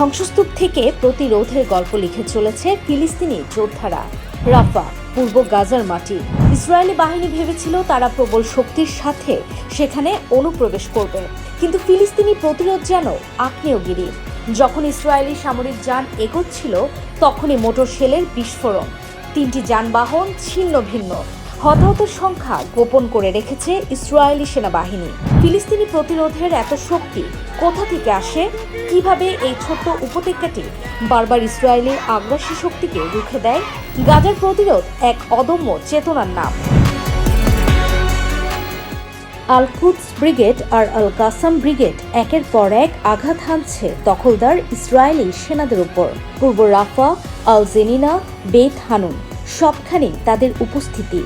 ধ্বংসস্তূপ থেকে প্রতিরোধের গল্প লিখে চলেছে ফিলিস্তিনি যোদ্ধারা। রাফা, পূর্ব গাজার মাটি। ইসরায়েলি বাহিনী ভেবেছিল তারা প্রবল শক্তির সাথে সেখানে অনুপ্রবেশ করবে, কিন্তু ফিলিস্তিনি প্রতিরোধ যেন আগ্নেয়গিরি। যখন ইসরায়েলি সামরিক যান এগোচ্ছিল তখনই মোটর শেলের বিস্ফোরণ, 3টি যানবাহন ছিন্ন ভিন্ন। হতাহতের সংখ্যা গোপন করে রেখেছে ইসরায়েলি সেনাবাহিনী। ফিলিস্তিনি প্রতিরোধের এত শক্তি কোথা থেকে আসে? কিভাবে এই ছোট্ট উপত্যকাটি বারবার ইসরায়েলের আগ্রাসী শক্তিকে রুখে দেয়? গাজার প্রতিরোধ এক অদম্য চেতনার নাম। আল কুদস ব্রিগেড আর আল কাসাম ব্রিগেড একের পর এক আঘাত হানছে দখলদার ইসরায়েলি সেনাদের উপর। পূর্ব রাফা, আল জেনিনা, বেত হানুন সবখানেই তাদের উপস্থিতি।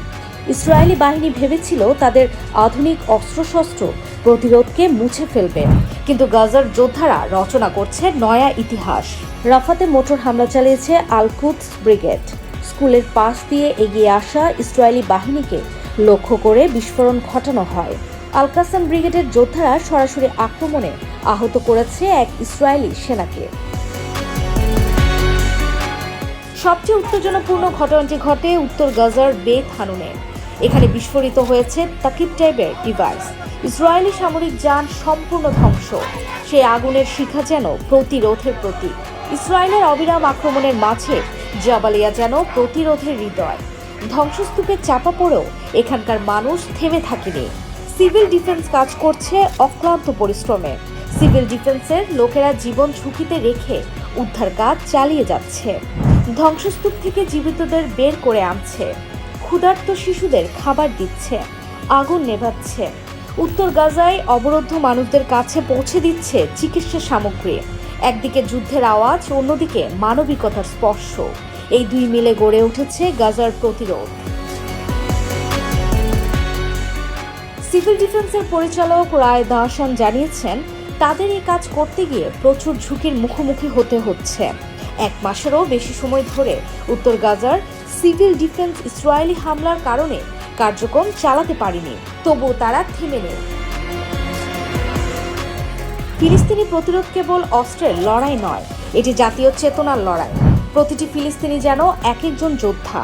ইসরায়েলি বাহিনী ভেবেছিল তাদের আধুনিক অস্ত্রশস্ত্র প্রতিরোধকে মুছে ফেলবে, কিন্তু গাজার যোদ্ধারা রচনা করছে নয়া ইতিহাস। রাফাতে মোটর হামলা চালিয়েছে আল কুদস ব্রিগেড। স্কুলের পাশ দিয়ে এগিয়ে আসা ইসরায়েলি বাহিনীকে লক্ষ্য করে বিস্ফোরণ ঘটানো হয়। আল কাসাম ব্রিগেডের যোদ্ধারা সরাসরি আক্রমণে আহত করেছে এক ইসরায়েলি সেনাকে। সবচেয়ে উত্তেজনাপূর্ণ ঘটনাটি ঘটে উত্তর গাজার বেত হানুনে। এখানে বিস্ফোরিত হয়েছে তাকিব টাইপের ডিভাইস। ইসরায়েলি সামরিক যান সম্পূর্ণ ধ্বংস। সেই আগুনের শিখা যেন প্রতিরোধের প্রতীক। ইসরায়েলের অবিরাম আক্রমণের মাঝে জাবালিয়া যেন প্রতিরোধের হৃদয়। ধ্বংসস্তূপে চাপা পড়েও এখানকার মানুষ থেমে থাকেনি। সিভিল ডিফেন্স কাজ করছে অক্লান্ত পরিশ্রমে। সিভিল ডিফেন্সের লোকেরা জীবন ঝুঁকিতে রেখে উদ্ধার কাজ চালিয়ে যাচ্ছে। ধ্বংসস্তূপ থেকে জীবিতদের বের করে আনছে, ক্ষুধার্ত শিশুদের খাবার দিচ্ছে, আগুন নেভাচ্ছে। উত্তর গাজায় অবরুদ্ধ মানুষদের কাছে পৌঁছে দিচ্ছে চিকিৎসা সামগ্রী। একদিকে যুদ্ধের আওয়াজ, অন্যদিকে মানবিকতার স্পর্শ। এই দুই মিলে গড়ে উঠেছে গাজার প্রতিরোধ। সিভিল ডিফেন্সের পরিচালক রায় দাহসান জানিয়েছেন, তাদের এই কাজ করতে গিয়ে প্রচুর ঝুঁকির মুখোমুখি হতে হচ্ছে। 1 মাসেরও বেশি সময় ধরে উত্তর গাজার সিভিল ডিফেন্স ইসরায়েলি হামলার কারণে কার্যক্রম চালাতে পারেনি, তবুও তারা থেমে নেই। ফিলিস্তিনি প্রতিরোধ কেবল অস্ত্রের লড়াই নয়, এটি জাতীয় চেতনার লড়াই। প্রতিটি ফিলিস্তিনি যেন এক একজন যোদ্ধা।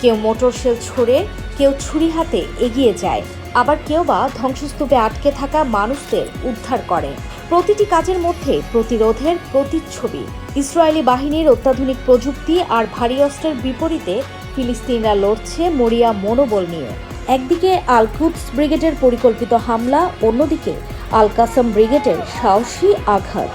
কেউ মোটর শেল ছোড়ে, কেউ ছুরি হাতে এগিয়ে যায়, আবার কেউ বা ধ্বংসস্তূপে আটকে থাকা মানুষদের উদ্ধার করে। প্রতিটি কাজের মধ্যে প্রতিরোধের প্রতিচ্ছবি। ইসরায়েলি বাহিনীর অত্যাধুনিক প্রযুক্তি আর ভারী অস্ত্রের বিপরীতে ফিলিস্তিনিরা লড়ছে মরিয়া মনোবল নিয়ে। একদিকে আল কুদস ব্রিগেডের পরিকল্পিত হামলা, অন্যদিকে আল কাসাম ব্রিগেডের সাহসী আঘাত।